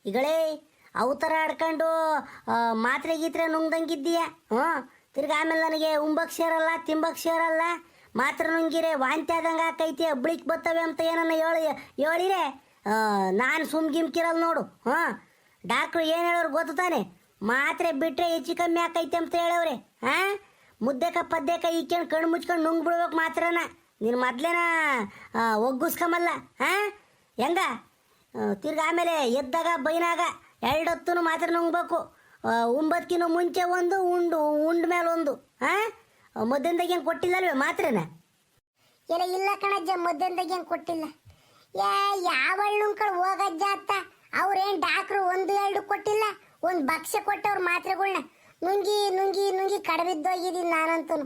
ಈಗಳೇ ಅವು ಥರ ಆಡ್ಕೊಂಡು ಮಾತ್ರೆ ಗೀತ್ರೆ ನುಂಗ್ದಂಗಿದ್ದೀಯ. ತಿರ್ಗಿ ಆಮೇಲೆ ನನಗೆ ಉಂಬಕ್ಕೆ ಸೇರಲ್ಲ, ತಿಂಬಕ್ಕೆ ಸೇರಲ್ಲ, ಮಾತ್ರೆ ನುಂಗಿರೆ ವಾಂತಿ ಆದಂಗೆ ಆಕೈತಿ, ಅಬ್ಳಿಕ್ ಬರ್ತವೆ ಅಂತ ಏನನ್ನ ಹೇಳಿರೆ ನಾನು ಗಿಮ್ಕಿರಲ್ಲ ನೋಡು. ಡಾಕ್ಟ್ರು ಏನು ಹೇಳೋರು ಗೊತ್ತು ತಾನೆ, ಮಾತ್ರೆ ಬಿಟ್ಟರೆ ಹೆಚ್ಚು ಕಮ್ಮಿ ಆಕೈತೆ ಅಂತ ಹೇಳವ್ರೆ. ಮುದ್ದೆಕ ಪದ್ದೆಕ ಈಕೊಂಡು ಕಣ್ಣು ಮುಚ್ಕೊಂಡು ನುಂಗ್ ಬಿಡ್ಬೇಕು ಮಾತ್ರನ. ನೀನು ಮೊದ್ಲೇನ ಒಗ್ಗಿಸ್ಕೊಂಬಲ್ಲ ಹೆಂಗ? ತಿರ್ಗಿ ಆಮೇಲೆ ಎದ್ದಾಗ ಬೈನಾಗ ಎರಡೊತ್ತು ಮಾತ್ರೆ ನುಂಗ್ಬೇಕು. ಉಂಬತ್ಕಿನ್ನ ಮುಂಚೆ ಒಂದು, ಉಂಡ ಮೇಲೆ ಒಂದು. ಮದ್ದಿಂದಾಗ ಏನು ಕೊಟ್ಟಿಲ್ಲಲ್ವೇ ಮಾತ್ರೆನ? ಇಲ್ಲ ಕಣಜ್ಜ, ಮದ್ದಿಂದಾಗ ಏನು ಕೊಟ್ಟಿಲ್ಲ. ಯಾವಳ್ಳು ಕಡೆ ಹೋಗಜ್ಜ ಅತ್ತ, ಅವ್ರೇನು ಡಾಕ್ಟ್ರು 1-2 ಕೊಟ್ಟಿಲ್ಲ, ಒಂದು ಬಕ್ಸ ಕೊಟ್ಟವ್ರ ಮಾತ್ರೆಗಳ್ನ ನುಂಗಿ ನುಂಗಿ ನುಂಗಿ ಕಡಬಿದ್ದೋಗಿದ್ದೀನಿ ನಾನಂತೂ.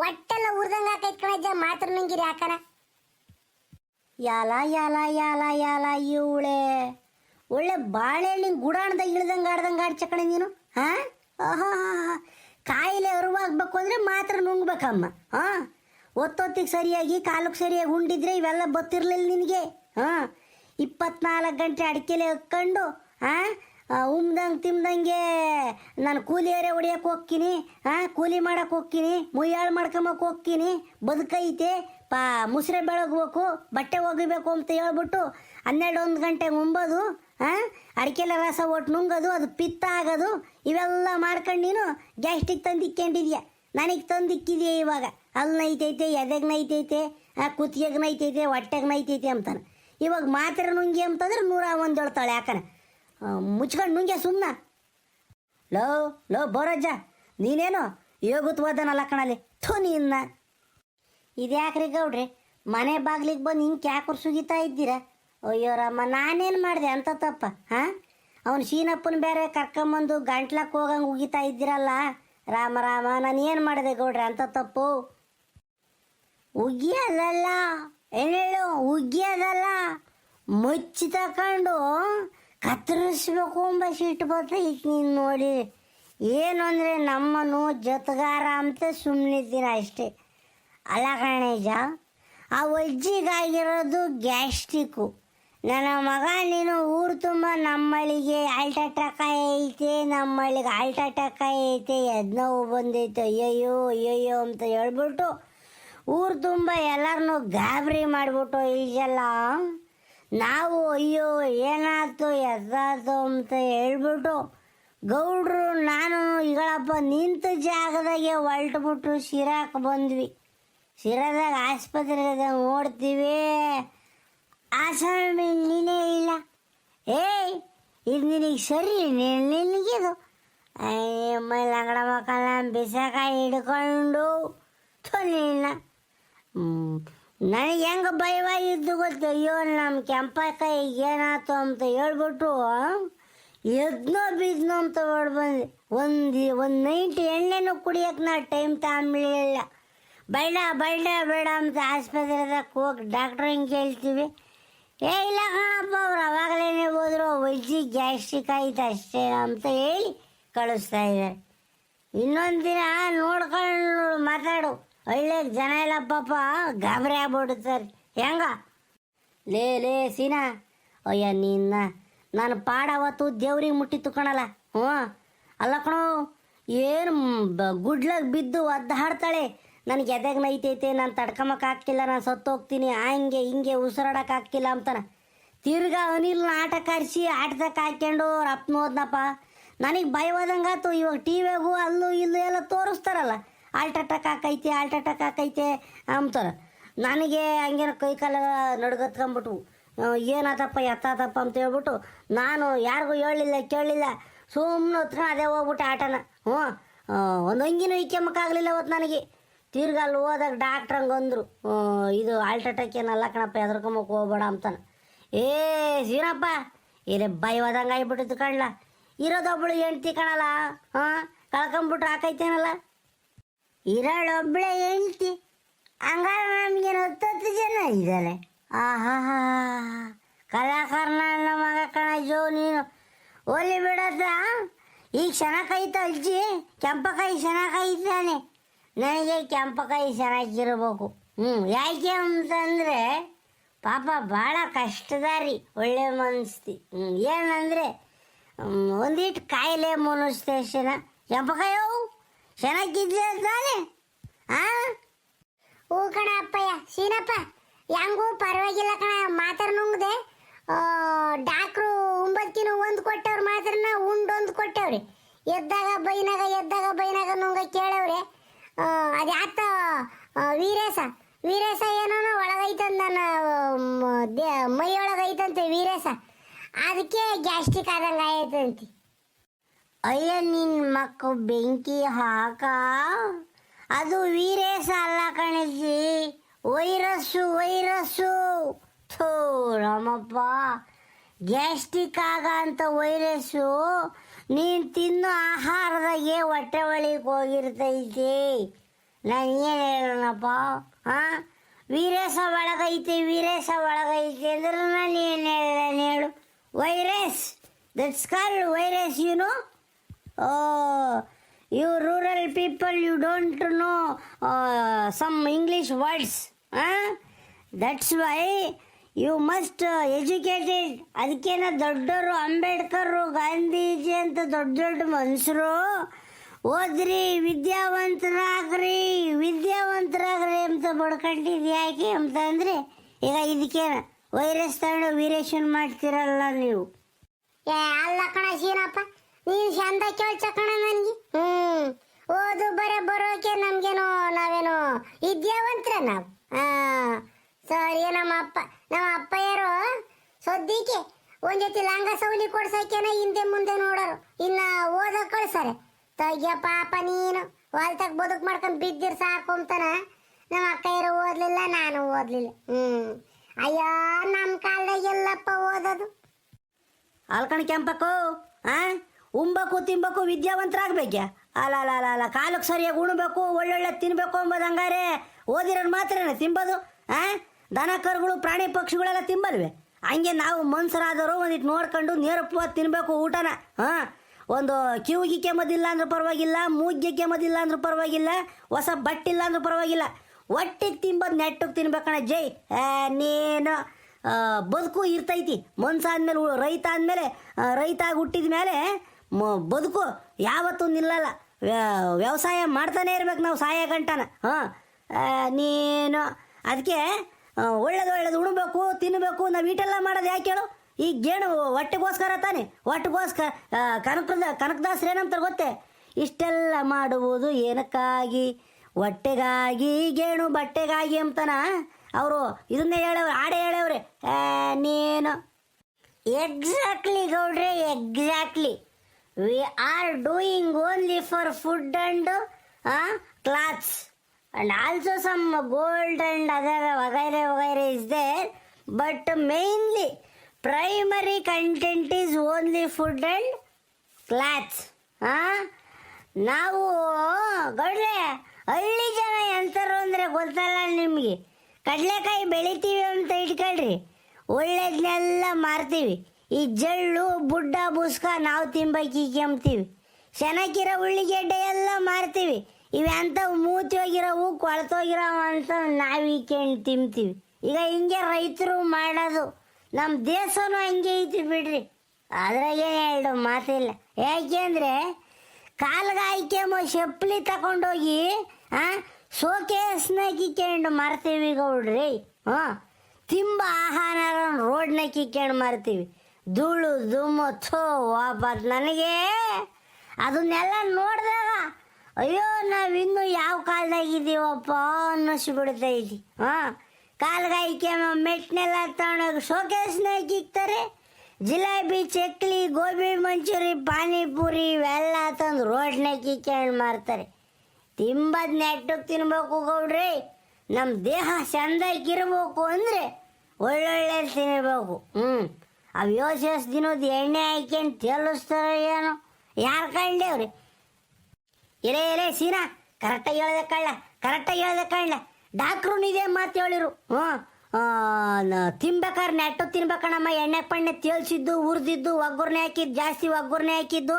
ಒಟ್ಟೆಲ್ಲ ಉರ್ದಂಗೆ ಹಾಕೈತ್ ಕಣಜ್ಜ ಮಾತ್ರೆ ನುಂಗಿರಿ ಯಾಕನ. ಯಾಲ ಯಾಲ ಯಾಲ ಯಾಲ ಇವಳೆ ಒಳ್ಳೆ ಬಾಳೆಹಣ್ಣಿನ ಗುಡಾಣದಾಗ ಇಳ್ದಂಗೆ ಆಡ್ದಂಗೆ ಕಣೆ ನೀನು. ಕಾಯಿಲೆ ಅರಿವಾಗಬೇಕು ಅಂದರೆ ಮಾತ್ರ ನುಂಗ್ಬೇಕಮ್ಮ. ಒತ್ತೊತ್ತಿಗೆ ಸರಿಯಾಗಿ ಕಾಲಕ್ಕೆ ಸರಿಯಾಗಿ ಉಂಡಿದ್ರೆ ಇವೆಲ್ಲ ಗೊತ್ತಿರಲಿಲ್ಲ ನಿನಗೆ. 24 ಗಂಟೆ ಅಡಿಕೆಲೆ ಹಕ್ಕೊಂಡು ಉಮ್ದಂಗೆ ತಿಮ್ದಂಗೆ ನಾನು ಕೂಲಿ ಏರೆ ಹೊಡಿಯೋಕೆ ಹೋಗ್ತೀನಿ, ಕೂಲಿ ಮಾಡೋಕೆ ಹೋಗ್ತೀನಿ, ಮುಯ್ಯಾಳು ಮಾಡ್ಕೊಂಬಕ್ಕೆ ಹೋಗ್ತೀನಿ, ಬದುಕೈತೆ ಮುಸ್ರೆ ಬೆಳಗ್ಬೇಕು, ಬಟ್ಟೆ ಒಗಿಬೇಕು ಅಂತ ಹೇಳ್ಬಿಟ್ಟು 12-1 ಗಂಟೆಗೆ ಉಂಬೋದು, ಅಡಿಕೆಲೆ ರಸ ಒಟ್ಟು ನುಂಗೋದು, ಅದು ಪಿತ್ತ ಆಗೋದು, ಇವೆಲ್ಲ ಮಾಡ್ಕೊಂಡು ನೀನು ಗ್ಯಾಸ್ಟಿಕ್ ತಂದಿಕ್ಕೊಂಡಿದ್ಯಾ. ನನಗೆ ತಂದಿಕ್ಕಿದೆಯಾ ಇವಾಗ? ಅಲ್ಲಿ ನೈತೈತೆ, ಎದೆಗೆ ನೈತೈತೆ, ಕುತ್ತಿಗೆಗೆ ನೈತೈತೆ, ಹೊಟ್ಟೆಗೆ ನೈತೈತೆ ಅಂತಾನೆ. ಇವಾಗ ಮಾತ್ರೆ ನುಂಗಿ ಅಂತಂದ್ರೆ 101 ಹೇಳ್ತಾಳೆ ಯಾಕನ. ಮುಚ್ಕೊಂಡು ನುಂಗ್ಯ ಸುಮ್ಮನ. ಲೋ ಬೋರಜ್ಜ, ನೀನೇನು ಯೋಗುತ್ವಾದನಲ್ಲ ಕಣಲ್ಲಿ ಥೋ ನೀನ್ನ. ಇದ್ಯಾಕ್ರಿ ಗೌಡ್ರಿ ಮನೆ ಬಾಗ್ಲಿಗೆ ಬಂದು ಹಿಂಗೆ ಕ್ಯಾಕುರ್ ಸುಗಿತಾ ಇದ್ದೀರಾ? ಅಯ್ಯೋ ರಾಮ, ನಾನೇನು ಮಾಡಿದೆ ಅಂತ ತಪ್ಪ? ಅವನು ಶೀನಪ್ಪನ ಬೇರೆ ಕರ್ಕೊಂಬಂದು ಗಂಟ್ಲಕ್ಕೆ ಹೋಗಂಗೆ ಉಗಿತಾ ಇದ್ದೀರಲ್ಲ. ರಾಮ ರಾಮ, ನಾನು ಏನು ಮಾಡಿದೆ ಗೌಡ್ರೆ ಅಂತ ತಪ್ಪು? ಉಗಿಯೋದಲ್ಲ, ಏನೇಳು ಉಗಿಯೋದಲ್ಲ, ಮುಚ್ಚಿ ತಕೊಂಡು ಕತ್ತರಿಸ್ಬೇಕು ಎಂಬ ಸಿಟ್ಟು ಬರ್ತೈತಿ ನೀನು ನೋಡಿ. ಏನು ಅಂದರೆ ನಮ್ಮನು ಜೊತೆಗಾರ ಅಂತ ಸುಮ್ಮನಿದ್ದೀನಿ ಅಷ್ಟೇ. ಅಲ್ಲ ಕಣೇಜ, ಆ ಅಜ್ಜಿಗಾಗಿರೋದು ಗ್ಯಾಸ್ಟಿಕ್ಕು. ನನ್ನ ಮಗ ನೀನು ಊರು ತುಂಬ ನಮ್ಮಳಿಗೆ ಅಲ್ಟಾಟಕ ಐತೆ, ನಮ್ಮಳಿಗೆ ಅಲ್ಟಾಟಕ ಐತೆ, ಎದ್ನೋವು ಬಂದೈತೆ, ಅಯ್ಯಯ್ಯೋ ಅಯ್ಯಯ್ಯೋ ಅಂತ ಹೇಳ್ಬಿಟ್ಟು ಊರು ತುಂಬ ಎಲ್ಲರನ್ನೂ ಗಾಬರಿ ಮಾಡಿಬಿಟ್ಟು ಈಗೆಲ್ಲ ನಾವು ಅಯ್ಯೋ ಏನಾಯ್ತು ಎದ್ದಾಯ್ತು ಅಂತ ಹೇಳ್ಬಿಟ್ಟು ಗೌಡ್ರು ನಾನು ಈಗಳಪ್ಪ ನಿಂತ ಜಾಗದಾಗೆ ಹೊಲ್ಟ್ಬಿಟ್ಟು ಶಿರಾಕ್ಕೆ ಬಂದ್ವಿ. ಶಿರಾದಾಗ ಆಸ್ಪತ್ರೆದಾಗ ನೋಡ್ತೀವಿ, ಆಸಾಮಿ ನೀನೇ ಇಲ್ಲ. ಇದು ನಿನಗೆ ಸರಿ ನಿನಗಿದು ಮೈ ಲಂಗಡ ಮಕ್ಕಳ ಬಿಸಕಾಯಿ ಹಿಡ್ಕೊಂಡು ನಿನ್ನ. ನನಗೆ ಹೆಂಗೆ ಭಯವಾಗಿದ್ದು ಗೊತ್ತು. ಅಯ್ಯೋ ನಮ್ಮ ಕೆಂಪಕಾಯಿ ಏನಾಯ್ತು ಅಂತ ಹೇಳ್ಬಿಟ್ಟು ಎದ್ನೋ ಬಿದ್ನೋ ಅಂತ ಹೊಡ್ಬಂದು ಒಂದು ನೈಟ್ ಎಣ್ಣೆನೂ ಕುಡಿಯೋಕೆ ನಾ ಟೈಮ್ ತಗೊಂಬಿಡಲಿಲ್ಲ. ಬೇಡ ಅಂತ ಆಸ್ಪತ್ರೆದಾಗ ಹೋಗಿ ಡಾಕ್ಟ್ರ್ ಹಿಂಗೆ ಕೇಳ್ತೀವಿ. ಇಲ್ಲ ಕಣಪ್ಪ, ಅವ್ರು ಅವಾಗಲೇ ಹೋದ್ರು ವೈಜಿ ಗ್ಯಾಸ್ಟ್ರಿಕ್ ಆಯ್ತು ಅಷ್ಟೇ ಅಂತ ಹೇಳಿ ಕಳಿಸ್ತಾ ಇದ್ದಾರೆ. ಇನ್ನೊಂದು ದಿನ ನೋಡ್ಕೊಂಡು ಮಾತಾಡು. ಒಳ್ಳೆ ಜನ ಇಲ್ಲ ಪಾಪ, ಗಾಬರಿ ಆಗ್ಬಿಡ್ತಾರೆ. ಹೆಂಗ ಲೇ ಸೀನಾ, ಅಯ್ಯ ನಿನ್ನ ನಾನು ಪಾಡವತ್ತು ದೇವ್ರಿಗೆ ಮುಟ್ಟಿತ್ತು ಕಣಲ್ಲ. ಅಲ್ಲ ಕಣೋ, ಏನು ಗುಡ್ಲಾಗ ಬಿದ್ದು ಒದ್ದಾಡ್ತಾಳೆ. ನನಗೆ ಎದೆಗೆ ನೈತೈತೆ, ನಾನು ತಡ್ಕೊಂಬಕ್ಕಾಗ್ತಿಲ್ಲ, ನಾನು ಸತ್ತೋಗ್ತೀನಿ, ಹಂಗೆ ಹಿಂಗೆ ಉಸಿರಾಡೋಕ್ಕಾಗ್ತಿಲ್ಲ ಅಂತಾನೆ. ತಿರ್ಗಾ ಅನಿಲ್ನ ಆಟ ಕರೆಸಿ ಆಟದಾಗ ಹಾಕ್ಕೊಂಡು ರಪ್ನ ಹೋದ್ನಪ್ಪ. ನನಗೆ ಭಯವಾದಂಗಾತು. ಇವಾಗ ಟಿ ವಿಯಾಗೂ ಅಲ್ಲೂ ಇಲ್ಲೂ ಎಲ್ಲ ತೋರಿಸ್ತಾರಲ್ಲ, ಆಲ್ಟಾಟಕ್ ಹಾಕೈತೆ ಅಂತಾರೆ. ನನಗೆ ಹಂಗೇನೋ ಕೈ ಕಾಲ ನಡ್ಗತ್ಕೊಂಬಿಟ್ವು. ಏನಾತಪ್ಪ ಎತ್ತಾತಪ್ಪ ಅಂತ ಹೇಳ್ಬಿಟ್ಟು ನಾನು ಯಾರಿಗೂ ಹೇಳಿಲ್ಲ ಕೇಳಲಿಲ್ಲ, ಸುಮ್ಮನೆ ಹೊತ್ಕೊಂಡು ಅದೇ ಹೋಗ್ಬಿಟ್ಟೆ ಆಟನ. ಒಂದು ಅಂಗಿನೂ ಇಕ್ಕೆಮ್ಮಕ್ಕಾಗಲಿಲ್ಲ ಅವತ್ತು ನನಗೆ. ತಿರ್ಗಿ ಅಲ್ಲಿ ಹೋದಾಗ ಡಾಕ್ಟ್ರ್ ಹಂಗೆ ಅಂದರು, ಇದು ಆಲ್ಟಾಟಕ್ ಏನಲ್ಲ ಕಣಪ್ಪ, ಎದ್ರಕೊಂಬಕ್ಕೆ ಹೋಗ್ಬೇಡ ಅಂತಾನೆ. ಸೀನಪ್ಪ ಇಲ್ಲೇ ಭಯವಾದಂಗೆ ಆಗಿಬಿಟ್ಟಿತ್ತು ಕಣ್ಲ. ಇರೋದೊಬ್ಬಳು ಹೆಂಡ್ತಿ ಕಣಲ್ಲ, ಕಳ್ಕೊಂಬಿಟ್ರು ಹಾಕೈತೇನಲ್ಲ. ಇರೋಳೊಬ್ಬಳೆ ಹೆಂಡ್ತಿ, ಹಂಗಾರೆ ನಮಗೇನು 10 ಜನ ಇದ್ದಾರೆ. ಕಲಾಕಾರನ ಮಗ ಕಣ ಜೋ ನೀನು. ಒಲಿ ಬಿಡತ್ತ, ಈಗ ಚೆನ್ನಾಗೈತ ಅಜ್ಜಿ, ಕೆಂಪಕಾಯಿ ಚೆನ್ನಾಗೈತಾನೆ. ನನಗೆ ಕೆಂಪಕಾಯಿ ಚೆನ್ನಾಗಿರ್ಬೇಕು. ಯಾಕೆ ಅಂತಂದರೆ ಪಾಪ ಭಾಳ ಕಷ್ಟದಾರಿ ಒಳ್ಳೆ ಮನಸ್ತಿ ಏನಂದರೆ ಒಂದಿಟ್ಟು ಕಾಯಿಲೆ ಮುನಿಸ್ತೆ ಚಂಪಕಾಯವು ಚೆನ್ನಾಗಿದ್ದೆ ತಾನೆ ಹಾಂ ಹೂ ಕಣ ಅಪ್ಪಯ್ಯ ಸೀನಪ್ಪ ಹೆಂಗೂ ಪರವಾಗಿಲ್ಲ ಕಣ ಮಾತ್ರ ನುಂಗ್ದೆ ಡಾಕ್ಟ್ರು 9 ಒಂದು ಕೊಟ್ಟವ್ರು ಮಾತ್ರನ ಉಂಡೊಂದು ಕೊಟ್ಟವ್ರಿ ಎದ್ದಾಗ ಬೈನಾಗ ನುಂಗ ಕೇಳವ್ರೆ ಅದ್ಯಾತ ವೀರೇಶ ಏನೋ ಒಳಗೈತಂದ ನನ್ನ ಮೈ ಒಳಗೈತಂತೆ ವೀರೇಶ ಅದಕ್ಕೆ ಗ್ಯಾಸ್ಟ್ರಿಕ್ ಆದಂಗೆ ಆಯ್ತಂತೆ. ಅಯ್ಯ ನಿನ್ನ ಮಕ್ಕ ಬೆಂಕಿ ಹಾಕ ಅದು ವೀರೇಶ ಅಲ್ಲ ಕಣಿಸಿ ವೈರಸ್ಸು ಥೋ ರಾಮಪ್ಪ ಗ್ಯಾಸ್ಟ್ರಿಕ್ ಆಗ ಅಂತ ವೈರಸ್ಸು ನೀನು ತಿನ್ನೋ ಆಹಾರದಾಗೆ ಹೊಟ್ಟೆ ಒಳಗೆ ಹೋಗಿರ್ತೈತಿ. ನಾನು ಏನು ಹೇಳೋಣಪ್ಪ ಹಾಂ ವೀರೇಶ ಒಳಗೈತಿ ಅಂದ್ರೆ ನಾನು ಏನು ಹೇಳು virus that's called virus you rural people, you don't know some English words. That's why you must educated. ಅದಕ್ಕೇನ ದೊಡ್ಡವರು ಅಂಬೇಡ್ಕರು ಗಾಂಧೀಜಿ ಅಂತ ದೊಡ್ಡ ಮನುಷ್ಯರು ಓದ್ರಿ ವಿದ್ಯಾವಂತರಾಗ್ರಿ ಅಂತ ಬಡ್ಕೊಂಡಿದ್ದು ಯಾಕೆ ಅಂತಂದರೆ ಈಗ ಇದಕ್ಕೇನ ವೈರಸ್ ತಗೊಂಡು ವೀರೇಶನ್ ಮಾಡ್ತಿರಲ್ಲ ನೀವು. ಅಲ್ಲ ಕಣ ಶೀನಪ್ಪ ನೀನು ಚಂದ ಕೇಳ್ಸ ಕಣ ನನಗೆ ಓದು ಬರೋಕೆ ನಮ್ಗೇನೋ ನಾವೇನೋ ವಿದ್ಯಾವಂತರ ನಾವು ಸರಿ ನಮ್ಮ ಅಪ್ಪಯ್ಯರು ಸದ್ಯಕ್ಕೆ ಒಂದ್ ಜೊತೆ ಲಂಗ ಸೌಲಿ ಕೊಡ್ಸಕ್ಕೇನ ಹಿಂದೆ ಮುಂದೆ ನೋಡೋರು ಇನ್ನ ಓದಕ್ ಕಳ್ಸಾರೆ ತಗ್ಯ ಪಾಪ ನೀನು ಹೊಲ್ತಾಗ ಬದುಕು ಮಾಡ್ಕೊಂಡು ಬಿದ್ದಿರ್ ಸಾಕು ಅಂತಾನ ನಮ್ಮ ಅಕ್ಕಯ್ಯರು ಓದ್ಲಿಲ್ಲ ನಾನು ಓದ್ಲಿಲ್ಲ ಅಯ್ಯೋ ನಮ್ಮ ಕಾಲದಾಗ ಎಲ್ಲಪ್ಪ ಓದೋದು ಅಲ್ಕಣ ಕೆಂಪಕ್ಕೂ ಉಂಬಕು ತಿನ್ಬೇಕು ವಿದ್ಯಾವಂತರಾಗಬೇಕ್ಯಾ ಅಲ್ಲ ಕಾಲಕ್ಕೆ ಸರಿಯಾಗಿ ಉಣ್ಬೇಕು ಒಳ್ಳೊಳ್ಳೆ ತಿನ್ಬೇಕು ಅಂಬೋದು ಹಂಗಾರೆ ಓದಿರೋರು ಮಾತ್ರನೇ ತಿಂಬೋದು ದನ ಕರುಗಳು ಪ್ರಾಣಿ ಪಕ್ಷಿಗಳೆಲ್ಲ ತಿಂಬಲ್ವೆ ಹಂಗೆ ನಾವು ಮನ್ಸರಾದವರು ಒಂದಿಟ್ಟು ನೋಡ್ಕೊಂಡು ನೇರಪ್ಪವಾಗಿ ತಿನ್ನಬೇಕು ಊಟನ ಒಂದು ಕಿವಿಗೆ ಕೆಮ್ಮದಿಲ್ಲ ಅಂದ್ರೂ ಪರವಾಗಿಲ್ಲ ಮೂಗಿಗೆ ಕೆಮ್ಮದಿಲ್ಲ ಅಂದ್ರೂ ಪರವಾಗಿಲ್ಲ ಹೊಸ ಬಟ್ಟಿಲ್ಲ ಅಂದ್ರೂ ಪರವಾಗಿಲ್ಲ ಒಟ್ಟಿಗೆ ತಿಂಬೋದು ನೆಟ್ಟಿಗೆ ತಿನ್ಬೇಕಣ್ಣ ಜೈ ನೀನು ಬದುಕು ಇರ್ತೈತಿ ಮನ್ಸ ಆದಮೇಲೆ ರೈತ ಆದಮೇಲೆ ರೈತ ಆಗಿ ಹುಟ್ಟಿದ ಮೇಲೆ ಬದುಕು ಯಾವತ್ತೂ ನಿಲ್ಲಲ್ಲ ವ್ಯವಸಾಯ ಮಾಡ್ತಾನೆ ಇರ್ಬೇಕು ನಾವು ಸಾಯ ಗಂಟನ ನೀನು ಅದಕ್ಕೆ ಒಳ್ಳೇದು ಉಣ್ಬೇಕು ತಿನ್ನಬೇಕು ನಾವು ಈಟೆಲ್ಲ ಮಾಡೋದು ಯಾಕೆ ಹೇಳು ಈ ಗೇಣು ಹೊಟ್ಟೆಗೋಸ್ಕರ ತಾನೆ ಹೊಟ್ಟೆಗೋಸ್ಕರ ಕನಕದಾಸರು ಏನಂತಾರೆ ಗೊತ್ತೇ ಇಷ್ಟೆಲ್ಲ ಮಾಡುವುದು ಏನಕ್ಕಾಗಿ ಹೊಟ್ಟೆಗಾಗಿ ಗೇಣು ಬಟ್ಟೆಗಾಗಿ ಅಂತಾನ ಅವರು ಇದನ್ನೇ ಹಾಡೇ ಹೇಳವ್ರೆ ನೀನು ಎಕ್ಸಾಕ್ಟ್ಲಿ ಗೌಡ್ರೆ exactly we are doing only for food and clothes and also some gold and other वगैरह is there, but mainly primary content is only food and clothes. ನಾವು ಗೌಡ್ರೆ ಹಳ್ಳಿ ಜನ ಎಂಥರು ಅಂದರೆ ಗೊತ್ತಲ್ಲ ನಿಮಗೆ ಕಡಲೆಕಾಯಿ ಬೆಳಿತೀವಿ ಅಂತ ಇಟ್ಕೊಳ್ರಿ ಒಳ್ಳೇದನ್ನೆಲ್ಲ ಮಾರ್ತೀವಿ ಈ ಜಳ್ಳು ಬುಡ್ಡ ಬುಸ್ಕ ನಾವು ತಿಂಬಾಕಿ ಕೆಮ್ತೀವಿ ಚೆನ್ನಾಗಿರೋ ಉಳ್ಳಿಗೆಡ್ಡೆ ಎಲ್ಲ ಮಾರ್ತೀವಿ ಇವಂಥವು ಮೂತಿ ಹೋಗಿರೋವು ಕೊಳ್ತೋಗಿರೋವು ಅಂತ ನಾವು ಈಕೆಂಡು ತಿಂತೀವಿ ಈಗ ಹಿಂಗೆ ರೈತರು ಮಾಡೋದು ನಮ್ಮ ದೇಶನೂ ಹಂಗೆ ಐತಿ ಬಿಡ್ರಿ ಅದ್ರಾಗೇನು ಎರಡು ಮಾತಿಲ್ಲ ಯಾಕೆಂದರೆ ಕಾಲ್ಗಾಯ್ಕೆಮೋ ಚಪ್ಪಲಿ ತಗೊಂಡೋಗಿ ಶೋಕೇಸ್ನಾಗ ಇಕ್ಕೊಂಡು ಮಾರ್ತೀವಿ ಗೌಡ್ರಿ ತಿಂಬ ಆಹಾರ ರೋಡ್ನಾಗ ಇಕ್ಕೊಂಡು ಮಾರ್ತೀವಿ ಧೂಳು ದುಮ್ಮು ಥೋ ವಾಪಸ್ ನನಗೆ ಅದನ್ನೆಲ್ಲ ನೋಡಿದಾಗ ಅಯ್ಯೋ ನಾವಿನ್ನೂ ಯಾವ ಕಾಲದಾಗಿದ್ದೀವಪ್ಪ ಅನ್ನಿಸ್ಬಿಡ್ತೈತಿ ಕಾಲ್ಗಾಯ್ಕೆ ಮೆಟ್ನೆಲ್ಲ ತಗೊಂಡೋಗಿ ಶೋಕೇಸ್ನಾಗ ಇಕ್ತಾರೆ ಜಿಲೇಬಿ ಚಕ್ಲಿ ಗೋಬಿ ಮಂಚೂರಿ ಪಾನಿಪುರಿ ಇವೆಲ್ಲ ತಂದು ರೋಡ್ನಾಗ ಇಕ್ಕೊಂಡು ಮಾರ್ತಾರೆ ತಿಂಬದು ನೆಟ್ಟಗೆ ತಿನ್ಬೇಕು ಗೌಡ್ರಿ ನಮ್ಮ ದೇಹ ಚೆಂದಾಗಿರ್ಬೇಕು ಅಂದರೆ ಒಳ್ಳೊಳ್ಳೆ ತಿನ್ನಬೇಕು ಅವು ಯೋಚಿಸ್ ದಿನದ ಎಣ್ಣೆ ಹಾಕ್ಯಂಡು ತೇಲಿಸ್ತಾರ ಏನೋ ಯಾರು ಕಂಡೇವ್ರಿ ಇರೇ ಸೀನಾ ಕರೆಕ್ಟಾಗಿ ಹೇಳ್ದೆ ಕಳ್ಳ ಡಾಕ್ಟ್ರು ಇದೇ ಮಾತು ಹೇಳಿರು ತಿನ್ಬೇಕಾದ್ರೆ ನೆಟ್ಟು ತಿನ್ಬೇಕಣ್ಣಮ್ಮ ಎಣ್ಣೆ ಪಣ್ಣೆ ತೇಲ್ಸಿದ್ದು ಹುರಿದಿದ್ದು ಒಗ್ಗರಣೆ ಹಾಕಿದ್ದು ಜಾಸ್ತಿ ಒಗ್ಗರಣೆ ಹಾಕಿದ್ದು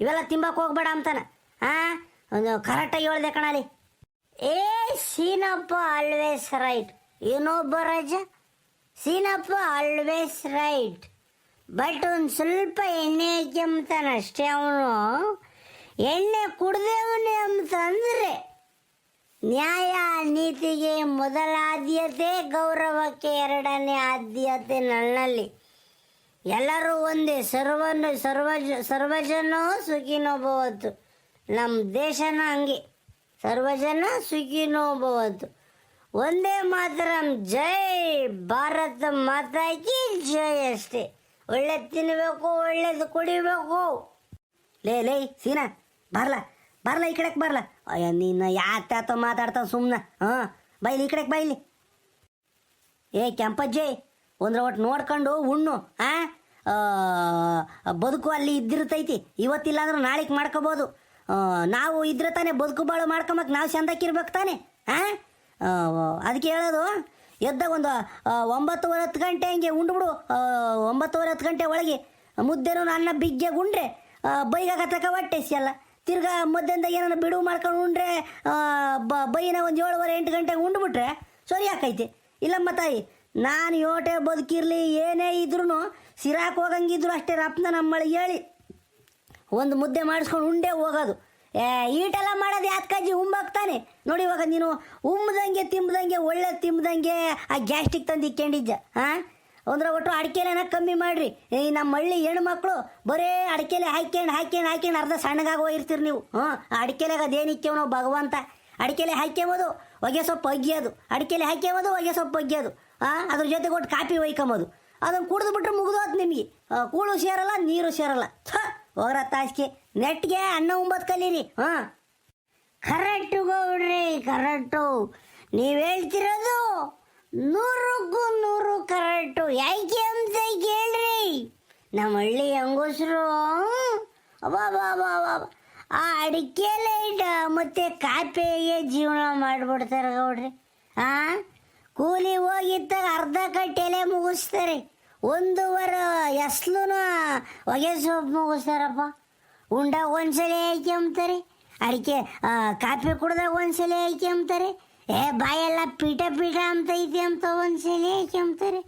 ಇವೆಲ್ಲ ತಿಂಬಕ್ಕೆ ಹೋಗ್ಬೇಡ ಅಂತಾನೆ ಕರೆಕ್ಟಾಗಿ ಹೇಳ್ದೆ ಕಣಲಿ ಏ ಸೀನಪ್ಪ ಆಲ್ವೇಸ್ ರೈಟ್ ಏನೊಬ್ಬ ರಾಜ ಸೀನಪ್ಪ ಆಲ್ವೇಸ್ ರೈಟ್. ಬಟ್ ಒಂದು ಸ್ವಲ್ಪ ಎಣ್ಣೆ ಹಾಕ್ಯಂತಾನೆ ಅಷ್ಟೇ ಅವನು. ಎಣ್ಣೆ ಕುಡ್ದೇವನೇ ಅಂತಂದರೆ ನ್ಯಾಯ ನೀತಿಗೆ ಮೊದಲ ಆದ್ಯತೆ, ಗೌರವಕ್ಕೆ ಎರಡನೇ ಆದ್ಯತೆ ನನ್ನಲ್ಲಿ. ಎಲ್ಲರೂ ಒಂದೇ, ಸರ್ವಜನೋ ಸುಖಿನೋ ಭವತ್ತು. ನಮ್ಮ ದೇಶನ ಹಂಗೆ, ಸರ್ವಜನ ಸುಖಿನೋ ಭವತ್ತು. ಒಂದೇ ಮಾತರಂ, ಜೈ ಭಾರತ ಮಾತಾಕಿ ಜೈ ಅಷ್ಟೇ. ಒಳ್ಳೇದು ತಿನ್ನಬೇಕು, ಒಳ್ಳೇದು ಕುಡಿಬೇಕು. ಲೇ ಸೀನಾ, ಬರ್ಲ ಈ ಕಡೆಗೆ ಬರ್ಲ. ಅಯ್ಯ ನೀನು ಯಾತ ಮಾತಾಡ್ತಾವ ಸುಮ್ಮನೆ. ಹಾಂ ಬೈಲಿ ಈ ಕಡೆಗೆ ಬೈಲಿ. ಏ ಕೆಂಪಜ್ಜಿ, ಒಂದ್ರ ಒಟ್ಟು ನೋಡ್ಕೊಂಡು ಉಣ್ಣು. ಬದುಕು ಅಲ್ಲಿ ಇದ್ದಿರ್ತೈತಿ, ಇವತ್ತಿಲ್ಲ ಅಂದ್ರೆ ನಾಳೆಗೆ ಮಾಡ್ಕೋಬೋದು. ನಾವು ಇದ್ರೆ ತಾನೇ ಬದುಕು ಬಾಳು ಮಾಡ್ಕೊಂಬಕ್ಕೆ ನಾವು ಚಂದಕ್ಕಿರ್ಬೇಕು ತಾನೆ. ಅದಕ್ಕೆ ಹೇಳೋದು, ಎದ್ದಾಗ ಒಂದು 9:30 ಗಂಟೆ ಹಂಗೆ ಉಂಡ್ಬಿಡು. 9:30 ಗಂಟೆ ಒಳಗೆ ಮುದ್ದೆನೂ ಅನ್ನ ಬಿಗ್ಗೆ ಉಂಡ್ರೆ ಬೈಗಾಗತಕ್ಕ ಹೊಟ್ಟೆ ಅಲ್ಲ. ತಿರ್ಗಾ ಮಧ್ಯಾಹ್ನದ ಏನಾರ ಬಿಡುವು ಮಾಡ್ಕೊಂಡು ಉಂಡ್ರೆ ಬೈನ ಒಂದು 7:30-8 ಗಂಟೆಗೆ ಉಂಡ್ಬಿಟ್ರೆ ಸರಿ ಆಕೈತೆ. ಇಲ್ಲಮ್ಮ ತಾಯಿ, ನಾನು ಯೋಟೆ ಬದುಕಿರಲಿ ಏನೇ ಇದ್ರೂ ಸಿರಾಕ್ ಹೋಗಂಗಿದ್ರು ಅಷ್ಟೇ ರಪ್ನ ನಮ್ಮಳಿಗೆ ಹೇಳಿ ಒಂದು ಮುದ್ದೆ ಮಾಡಿಸ್ಕೊಂಡು ಉಂಡೆ ಹೋಗೋದು. ಈಟೆಲ್ಲ ಮಾಡೋದು ಯಾತ್ಕಾಜಿ ಉಂಬಾಗ್ತಾನೆ ನೋಡಿ. ಇವಾಗ ನೀನು ತಿಂಬದಂಗೆ ಒಳ್ಳೆ ತಿಂಬದಂಗೆ ಆ ಗ್ಯಾಸ್ಟಿಕ್ ತಂದು ಇಕ್ಕೊಂಡಿದ್ದ. ಅಂದ್ರೆ ಒಟ್ಟು ಅಡಿಕೆಲೆನ ಕಮ್ಮಿ ಮಾಡಿರಿ. ಈ ನಮ್ಮ ಹಳ್ಳಿ ಹೆಣ್ಮಕ್ಳು ಬರೇ ಅಡಿಕೆಲೆ ಹಾಕ್ಯಂಡು ಅರ್ಧ ಸಣ್ಣಗಾಗಿ ಹೋಗಿರ್ತೀರಿ ನೀವು. ಆ ಅಡಿಕೆಲೆಗೆ ಅದೇನಿಕ್ಕೇವು ನಾವು ಭಗವಂತ. ಅಡಿಕೆಲೆ ಹಾಕ್ಯಬೋದು, ಹೊಗೆ ಸೊಪ್ಪು ಒಗ್ಯೋದು, ಅಡಿಕೆಲೆ ಹಾಕ್ಯಬೋದು, ಹೊಗೆ ಸೊಪ್ಪು ಒಗ್ಯೋದು. ಅದ್ರ ಜೊತೆಗೆ ಒಟ್ಟು ಕಾಪಿ ಒಯ್ಕೊಂಬೋದು. ಅದನ್ನು ಕುಡಿದು ಬಿಟ್ರೆ ಮುಗಿದೋದು ನಿಮಗೆ. ಕೂಳು ಸೇರಲ್ಲ, ನೀರು ಸೇರಲ್ಲ. ಹೋಗ್ರ ತಾಸಿಗೆ ನೆಟ್ಗೆ ಅನ್ನ ಉಂಬತ್ತು ಕಲೀರಿ. ಕರೆಕ್ಟು ಗೌಡ್ರಿ, ಕರೆಕ್ಟು. ನೀವು ಹೇಳ್ತಿರೋದು 100ಕ್ಕೂ 100 ಕರೆಕ್ಟು. ಯಾಕೆ ಅಂತ ಕೇಳ್ರಿ, ನಮ್ಮ ಹಳ್ಳಿ ಹೆಂಗಸರು ಅಬ್ಬಾ ಆ ಅಡಿಕೆ ಲೈಟ್ ಮತ್ತು ಕಾಪೆಗೆ ಜೀವನ ಮಾಡಿಬಿಡ್ತಾರೆ ಗೌಡ್ರಿ. ಕೂಲಿ ಹೋಗಿದ್ದಾಗ ಅರ್ಧ ಕಟ್ಟೆಲೆ ಮುಗಿಸ್ತಾರೆ, 1 ಎಸ್ಲುನ ಹೊಗೆ ಸೊಪ್ಪು ಮುಗಿಸ್ತಾರಪ್ಪ. ಉಂಡಾಗ ಒಂದ್ಸಲ ಹಾಕ್ಯಂಬ್ತಾರೆ, ಅಡಿಕೆ ಕಾಫಿ ಕುಡ್ದಾಗ ಒಂದ್ಸಲ ಹಾಕ್ಯಂಬ್ತಾರೆ. ಬಾಯೆಲ್ಲ ಪೀಠ ಅಂತೈತಿ ಅಂತ ಒಂದ್ಸಲ ಹಾಕ್ಯಂಬ್ತಾರೆ.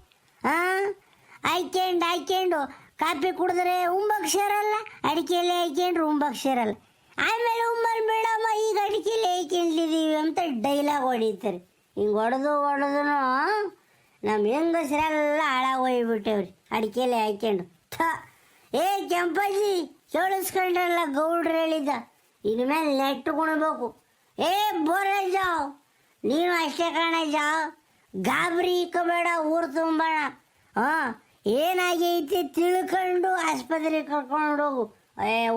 ಹಾಕ್ಯಂಡು ಕಾಫಿ ಕುಡಿದ್ರೆ ಉಂಬಕ್ಕೆ ಸೇರಲ್ಲ, ಅಡಿಕೆಲೆ ಹಾಕ್ಯಂಡ್ರೆ ಉಂಬಕ್ಕೆ ಸೇರಲ್ಲ. ಆಮೇಲೆ ಉಮ್ಮಲ್ ಬಿಡಮ್ಮ, ಈಗ ಅಡಿಕೆಲೆ ಹಾಕ್ಯಂಡಿದ್ದೀವಿ ಅಂತ ಡೈಲಾಗ್ ಹೊಡಿತಾರೆ. ಹಿಂಗೆ ಹೊಡೆದು ನಮ್ಮ ಹೆಂಗಸರೆಲ್ಲ ಹಾಳಾಗೋಗ್ಬಿಟ್ಟೇವ್ರಿ ಅಡಿಕೆಲೆ ಹಾಕ್ಯಂಡು. ಕೆಂಪಜ್ಜಿ ಕೇಳಿಸ್ಕೊಂಡ್ರಲ್ಲ ಗೌಡ್ರು ಹೇಳಿದ್ದ, ಇನ್ಮೇಲೆ ನೆಟ್ಟು ಕುಣಬೇಕು. ಬೋರಜ್ಜ ನೀನು ಅಷ್ಟೇ ಕಾಣಜ್ಜ, ಗಾಬರಿ ಇಕ್ಕಬೇಡ, ಊರು ತುಂಬೋಣ. ಏನಾಗೈತಿ ತಿಳ್ಕೊಂಡು ಆಸ್ಪತ್ರೆಗೆ ಕರ್ಕೊಂಡು ಹೋಗು.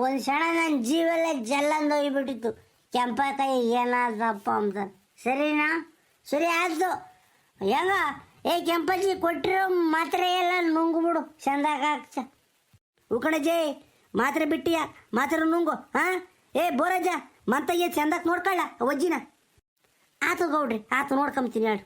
ಒಂದು ಕ್ಷಣ ನನ್ನ ಜೀವೆಲ್ಲ ಜಲ್ಲಂದು ಹೋಗ್ಬಿಟ್ಟಿತ್ತು. ಕೆಂಪಕಾಯಿ ಏನಾದಪ್ಪ ಅಂತ. ಸರಿನಾ? ಸರಿ ಆಯ್ತು. ಹೆಂಗ ಕೆಂಪಜ್ಜಿ ಕೊಟ್ಟಿರೋ ಮಾತ್ರೆ ಎಲ್ಲ ನುಂಗ್ಬಿಡು, ಚಂದಾಗ ಉಕಣಜ್ಜಿ. ಮಾತ್ರೆ ಬಿಟ್ಟಿಯ, ಮಾತ್ರೆ ನುಂಗು. ಬೋರಜ್ಜ ಮಂತಯ್ಯ ಚಂದಕ್ಕೆ ನೋಡ್ಕೊಳ್ಳ ಒಜ್ಜಿನ. ಆತು ಗೌಡ್ರಿ, ಆತು ನೋಡ್ಕೊಂತೀನಿ ಹೇಳು.